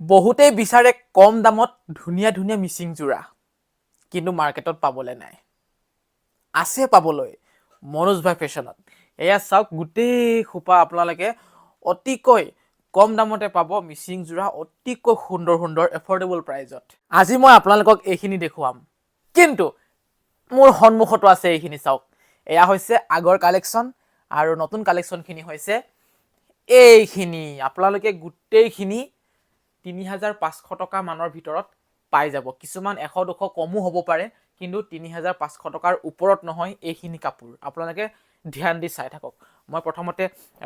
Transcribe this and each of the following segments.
বহুতেই বিচাৰে কম দামত ধুনীয়া ধুনীয়া মিচিং যোৰা, কিন্তু মাৰ্কেটত পাবলৈ নাই। আছে পাবলৈ মনোজ ভাই ফেশ্বনত। এয়া চাওক, গোটেই খোপা আপোনালোকে অতিকৈ কম দামতে পাব মিচিং যোৰা, অতিকৈ সুন্দৰ সুন্দৰ এফৰ্ডেবল প্ৰাইজত। আজি মই আপোনালোকক এইখিনি দেখুৱাম, কিন্তু মোৰ সন্মুখতো আছে এইখিনি চাওক। এয়া হৈছে আগৰ কালেকশ্যন আৰু নতুন কালেকশ্যনখিনি হৈছে এইখিনি। আপোনালোকে গোটেইখিনি ৩,৫০০ টকা মানৰ ভিতৰত পাই যাব। কিছুমান ১০০-২০০ কমো হ'ব পাৰে, কিন্তু ৩,৫০০ টকাৰ ওপৰত নহয় এইখিনি কাপোৰ। আপোনালোকে ধ্যান দি চাই থাকক। মই প্ৰথমতে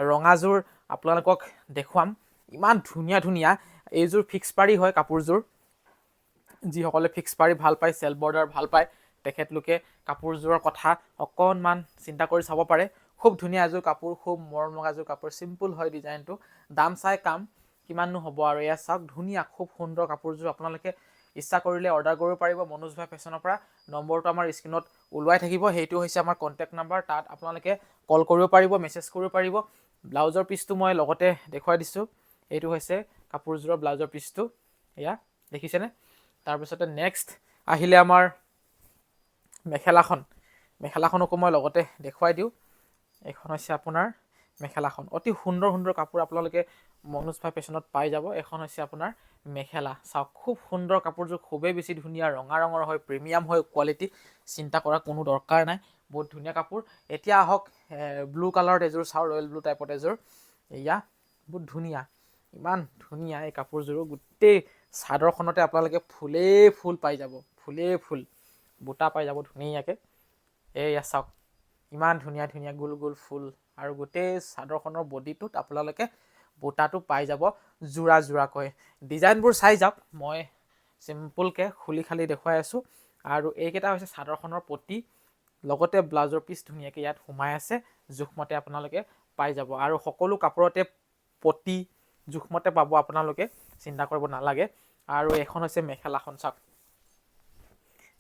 ৰঙাযোৰ আপোনালোকক দেখুৱাম। ইমান ধুনীয়া ধুনীয়া, এইযোৰ ফিক্স পাৰি হয় কাপোৰযোৰ। যিসকলে ফিক্স পাৰি ভাল পায়, চেল বৰ্ডাৰ ভাল পায়, তেখেতলোকে কাপোৰযোৰৰ কথা অকণমান চিন্তা কৰি চাব পাৰে। খুব ধুনীয়া এযোৰ কাপোৰ, খুব মৰম লগা এযোৰ কাপোৰ। চিম্পুল হয় ডিজাইনটো, দাম চাই কাম, কিমাননো হ'ব আৰু। এয়া চাওক, ধুনীয়া খুব সুন্দৰ কাপোৰযোৰ। আপোনালোকে ইচ্ছা কৰিলে অৰ্ডাৰ কৰিব পাৰিব মনোজ ভাই ফেশ্বনৰ পৰা। নম্বৰটো আমাৰ স্ক্ৰীণত ওলোৱাই থাকিব, সেইটো হৈছে আমাৰ কণ্টেক্ট নাম্বাৰ। তাত আপোনালোকে কল কৰিব পাৰিব, মেছেজ কৰিব পাৰিব। ব্লাউজৰ পিচটো মই লগতে দেখুৱাই দিছোঁ। এইটো হৈছে কাপোৰযোৰৰ ব্লাউজৰ পিচটো, এয়া দেখিছেনে? তাৰপিছতে নেক্সট আহিলে আমাৰ মেখেলাখন। মেখেলাখনকো মই লগতে দেখুৱাই দিওঁ। এইখন হৈছে আপোনাৰ মেখেলাখন। অতি সুন্দৰ সুন্দৰ কাপোৰ আপোনালোকে মনোজ ভাই ফেশ্বনত পাই যাব। এখন হৈছে আপোনাৰ মেখেলা। চাওক, খুব সুন্দৰ কাপোৰযোৰ, খুবেই বেছি ধুনীয়া, ৰঙা ৰঙৰ হয়, প্ৰিমিয়াম হয় কোৱালিটি। চিন্তা কৰাৰ কোনো দৰকাৰ নাই, বহুত ধুনীয়া কাপোৰ। এতিয়া আহক ব্লু কালাৰত এযোৰ চাওঁ, ৰয়েল ব্লু টাইপত এযোৰ। এয়া বহুত ধুনীয়া, ইমান ধুনীয়া এই কাপোৰযোৰো। গোটেই চাদৰখনতে আপোনালোকে ফুলেই ফুল পাই যাব, ফুলেই ফুল, বুটা পাই যাব ধুনীয়াকৈ। এয়া চাওক, ইমান ধুনীয়া ধুনীয়া গোল গোল ফুল, আৰু গোটেই চাদৰখনৰ বডিটোত আপোনালোকে বুটাটো পাই যাব যোৰা যোৰাকৈ। ডিজাইনবোৰ চাই যাওক, মই চিম্পুলকৈ খুলি খালি দেখুৱাই আছোঁ। আৰু এইকেইটা হৈছে চাদৰখনৰ পটি, লগতে ব্লাউজৰ পিচ ধুনীয়াকৈ ইয়াত সোমাই আছে। জোখমতে আপোনালোকে পাই যাব, আৰু সকলো কাপোৰতে পটি জোখমতে পাব, আপোনালোকে চিন্তা কৰিব নালাগে। আৰু এখন হৈছে মেখেলাখন। চাওক,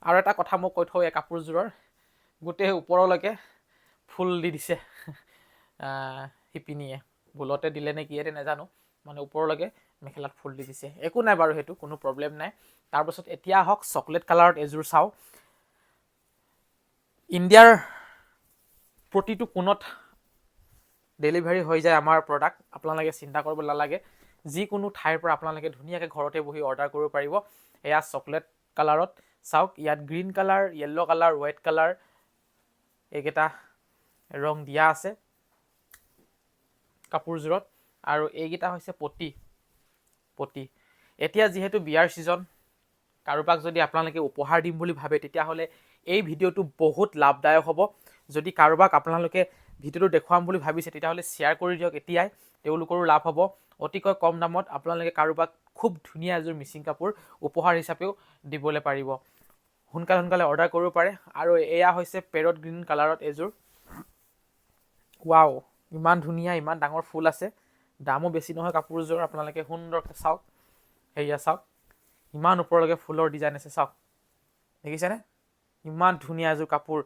আৰু এটা কথা মই কৈ থওঁ, এই কাপোৰযোৰৰ গোটেই ওপৰলৈকে ফুল দি দিছে শিপিনীয়ে। ভুলতে দিলে নে কিয়ে নাজানো, মানে ওপৰলৈকে মেখেলাত ফুল দি দিছে। একো নাই বাৰু, সেইটো কোনো প্ৰব্লেম নাই। তাৰপাছত এতিয়া আহক চকলেট কালাৰত এযোৰ চাওঁ। ইণ্ডিয়াৰ প্ৰতিটো কোণত ডেলিভাৰী হৈ যায় আমাৰ প্ৰডাক্ট, আপোনালোকে চিন্তা কৰিব নালাগে। যিকোনো ঠাইৰ পৰা আপোনালোকে ধুনীয়াকৈ ঘৰতে বহি অৰ্ডাৰ কৰিব পাৰিব। এয়া চকলেট কালাৰত চাওক, ইয়াত green colour, yellow' colour, white colour, এইকেইটা ৰং দিয়া আছে কাপোৰযোৰত। আৰু এইকেইটা হৈছে পটি। পটি এতিয়া যিহেতু বিয়াৰ ছিজন, কাৰোবাক যদি আপোনালোকে উপহাৰ দিম বুলি ভাবে, তেতিয়াহ'লে এই ভিডিঅ'টো বহুত লাভদায়ক হ'ব। যদি কাৰোবাক আপোনালোকে ভিডিঅ'টো দেখুৱাম বুলি ভাবিছে, তেতিয়াহ'লে শ্বেয়াৰ কৰি দিয়ক এতিয়াই, তেওঁলোকৰো লাভ হ'ব। অতিকৈ কম দামত আপোনালোকে কাৰোবাক খুব ধুনীয়া এযোৰ মিচিং কাপোৰ উপহাৰ হিচাপেও দিবলৈ পাৰিব। সোনকালে সোনকালে অৰ্ডাৰ কৰিব পাৰে। আৰু এয়া হৈছে পেৰট গ্ৰীণ কালাৰত এযোৰ। ৱাও, ইমান ধুনীয়া, ইমান ডাঙৰ ফুল আছে। দামো বেছি নহয় কাপোৰযোৰ, আপোনালোকে সুন্দৰকৈ চাওক। সেয়া চাওক, ইমান ওপৰলৈকে ফুলৰ ডিজাইন আছে, চাওক দেখিছেনে? ইমান ধুনীয়া এযোৰ কাপোৰ,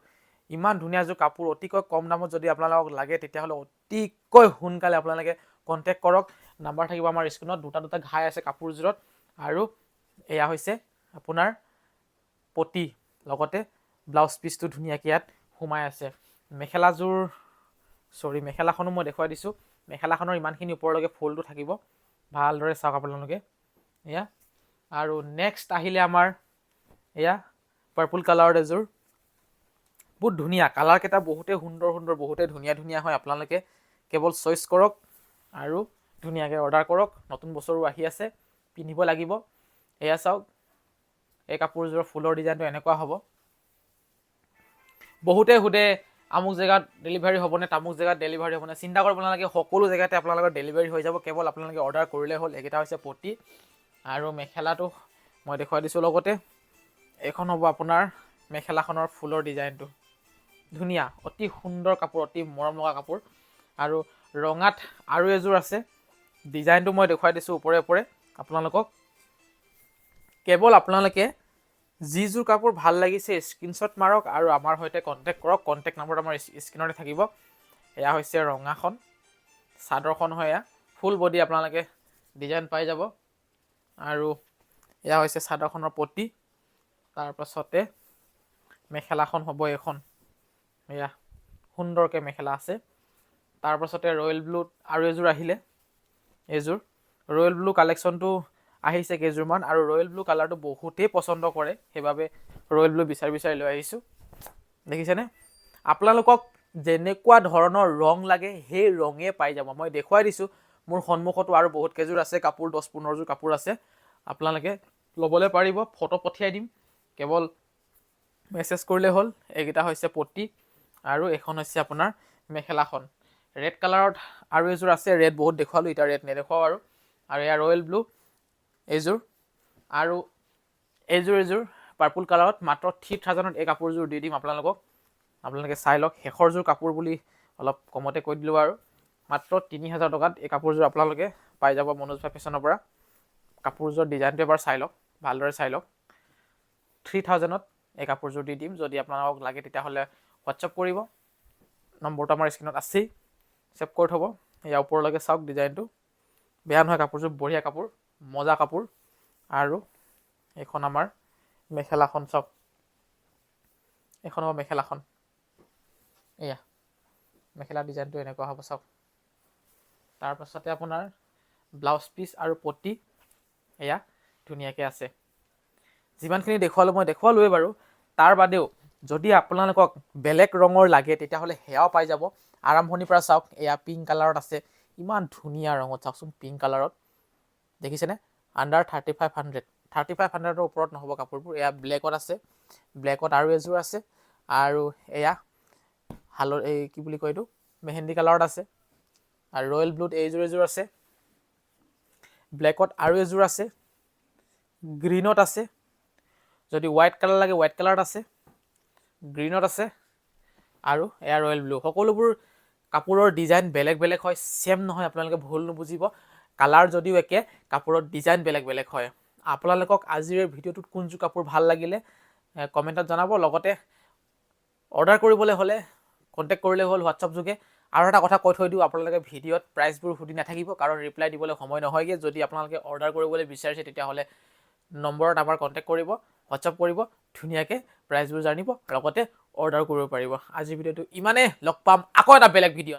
ইমান ধুনীয়া এযোৰ কাপোৰ অতিকৈ কম দামত যদি আপোনালোকক লাগে, তেতিয়াহ'লে অতিকৈ সোনকালে আপোনালোকে কণ্টেক্ট কৰক। নাম্বাৰ থাকিব আমাৰ স্ক্ৰীণত। দুটা দুটা ঘাই আছে কাপোৰযোৰত। আৰু এয়া হৈছে আপোনাৰ পটি, লগতে ব্লাউজ পিচটো ধুনীয়াকৈ ইয়াত সোমাই আছে। মেখেলাখনো মই দেখুৱাই দিছোঁ। মেখেলাখনৰ ইমানখিনি ওপৰলৈকে ফুলটো থাকিব, ভালদৰে চাওক আপোনালোকে। এয়া, আৰু নেক্সট আহিলে আমাৰ এয়া পাৰ্পল কালাৰত এযোৰ। বহুত ধুনীয়া, কালাৰকেইটা বহুতেই সুন্দৰ সুন্দৰ, বহুতেই ধুনীয়া ধুনীয়া হয়। আপোনালোকে কেৱল চইচ কৰক আৰু ধুনীয়াকৈ অৰ্ডাৰ কৰক। নতুন বছৰো আহি আছে, পিন্ধিব লাগিব। এয়া চাওক, এই কাপোৰযোৰৰ ফুলৰ ডিজাইনটো এনেকুৱা হ'ব। বহুতে সোধে আমুক জেগাত ডেলিভাৰী হ'বনে, তামুক জেগাত ডেলিভাৰী হ'বনে। চিন্তা কৰিব নালাগে, সকলো জেগাতে আপোনালোকৰ ডেলিভাৰী হৈ যাব। কেৱল আপোনালোকে অৰ্ডাৰ কৰিলে হ'ল। এইকেইটা হৈছে পটি, আৰু মেখেলাটো মই দেখুৱাই দিছোঁ লগতে। এইখন হ'ব আপোনাৰ মেখেলাখনৰ ফুলৰ ডিজাইনটো। ধুনীয়া, অতি সুন্দৰ কাপোৰ, অতি মৰম লগা কাপোৰ। আৰু ৰঙাত আৰু এযোৰ আছে, ডিজাইনটো মই দেখুৱাই দিছোঁ ওপৰে ওপৰে আপোনালোকক। কেৱল আপোনালোকে যিযোৰ কাপোৰ ভাল লাগিছে স্ক্ৰীনশ্বট মাৰক আৰু আমাৰ সৈতে কণ্টেক্ট কৰক। কণ্টেক্ট নাম্বাৰটো আমাৰ স্ক্ৰীণতে থাকিব। এয়া হৈছে ৰঙাখন, চাদৰখন হয় এয়া। ফুল বডি আপোনালোকে ডিজাইন পাই যাব। আৰু এয়া হৈছে চাদৰখনৰ পটি, তাৰপাছতে মেখেলাখন হ'ব এখন, এয়া সুন্দৰকৈ মেখেলা আছে। তাৰপাছতে ৰয়েল ব্লুত আৰু এযোৰ আহিলে, এইযোৰ ৰয়েল ব্লু কালেকশ্যনটো আহিছে কেইযোৰমান, আৰু ৰয়েল ব্লু কালাৰটো বহুতেই পচন্দ কৰে, সেইবাবে ৰয়েল ব্লু বিচাৰি লৈ আহিছোঁ। দেখিছেনে? আপোনালোকক যেনেকুৱা ধৰণৰ ৰং লাগে সেই ৰঙে পাই যাব। মই দেখুৱাই দিছোঁ, মোৰ সন্মুখতো আৰু বহুত কেইযোৰ আছে কাপোৰ, 10-15যোৰ কাপোৰ আছে। আপোনালোকে ল'বলৈ পাৰিব, ফটো পঠিয়াই দিম, কেৱল মেছেজ কৰিলে হ'ল। এইকেইটা হৈছে পটি, আৰু এইখন হৈছে আপোনাৰ মেখেলাখন। ৰেড কালাৰত আৰু এযোৰ আছে, ৰেড বহুত দেখুৱালোঁ, এতিয়া ৰেড নেদেখুৱাওঁ আৰু এয়া ৰয়েল ব্লু এইযোৰ, আৰু এইযোৰ পাৰ্পল কালাৰত মাত্ৰ 3000ত এই কাপোৰযোৰ দি দিম আপোনালোকক। আপোনালোকে চাই লওক, শেষৰযোৰ কাপোৰ বুলি অলপ কমতে কৈ দিলোঁ আৰু মাত্ৰ 3000 টকাত এই কাপোৰযোৰ আপোনালোকে পাই যাব মনোজ ভাই ফেশ্বনৰ পৰা। কাপোৰযোৰ ডিজাইনটো এবাৰ চাই লওক, ভালদৰে চাই লওক। 3000ত এই কাপোৰযোৰ দি দিম। যদি আপোনালোকক লাগে তেতিয়াহ'লে হোৱাটছআপ কৰিব, নম্বৰটো আমাৰ স্ক্ৰীণত আছেই, ছেভ কৰি থ'ব। ইয়াৰ ওপৰলৈকে চাওক ডিজাইনটো, বেয়া নহয় কাপোৰযোৰ, বঢ়িয়া কাপোৰ, মজা কাপোৰ। আৰু এইখন আমাৰ মেখেলাখন চাওক, এইখন হ'ব মেখেলাখন, এয়া মেখেলা ডিজাইনটো এনেকুৱা হ'ব চাওক। তাৰপাছতে আপোনাৰ ব্লাউজ পিচ আৰু পটি এয়া ধুনীয়াকৈ আছে। যিমানখিনি দেখুৱালোঁ মই দেখুৱালোৱেই বাৰু, তাৰ বাদেও যদি আপোনালোকক বেলেগ ৰঙৰ লাগে তেতিয়াহ'লে সেয়াও পাই যাব। আৰম্ভণিৰ পৰা চাওক, এয়া পিংক কালাৰত আছে, ইমান ধুনীয়া ৰঙত, চাওকচোন পিংক কালাৰত, দেখিছেনে? আণ্ডাৰ 3500, 3500ৰ ওপৰত নহ'ব কাপোৰবোৰ। এয়া ব্লেকত আছে, ব্লেকত আৰু এযোৰ আছে, আৰু এয়া এই কি বুলি কয় এইটো, মেহেন্দি কালাৰত আছে, আৰু ৰয়েল ব্লুত এইযোৰ আছে, ব্লেকত আৰু এযোৰ আছে, গ্ৰীণত আছে, যদি হোৱাইট কালাৰ লাগে হোৱাইট কালাৰত আছে, গ্ৰীণত আছে, আৰু এয়া ৰয়েল ব্লু। সকলোবোৰ কাপোৰৰ ডিজাইন বেলেগ বেলেগ হয়, ছেম নহয়, আপোনালোকে ভুল নুবুজিব। কালাৰ যদিও একে, কাপোৰৰ ডিজাইন বেলেগ বেলেগ হয়। আপোনালোকক আজিৰ ভিডিঅ'টোত কোনযোৰ কাপোৰ ভাল লাগিলে কমেণ্টত জনাব। লগতে অৰ্ডাৰ কৰিবলৈ হ'লে কণ্টেক্ট কৰিলে হ'ল হোৱাটছআপ যোগে। আৰু এটা কথা কৈ থৈ দিওঁ, আপোনালোকে ভিডিঅ'ত প্ৰাইচবোৰ সুধি নাথাকিব, কাৰণ ৰিপ্লাই দিবলৈ সময় নহয়গৈ। যদি আপোনালোকে অৰ্ডাৰ কৰিবলৈ বিচাৰিছে তেতিয়াহ'লে নম্বৰত আমাৰ কণ্টেক্ট কৰিব, হোৱাটছআপ কৰিব, ধুনীয়াকৈ প্ৰাইচবোৰ জানিব, লগতে অৰ্ডাৰ কৰিব পাৰিব। আজিৰ ভিডিঅ'টো ইমানেই, লগ পাম আকৌ এটা বেলেগ ভিডিঅ'ত।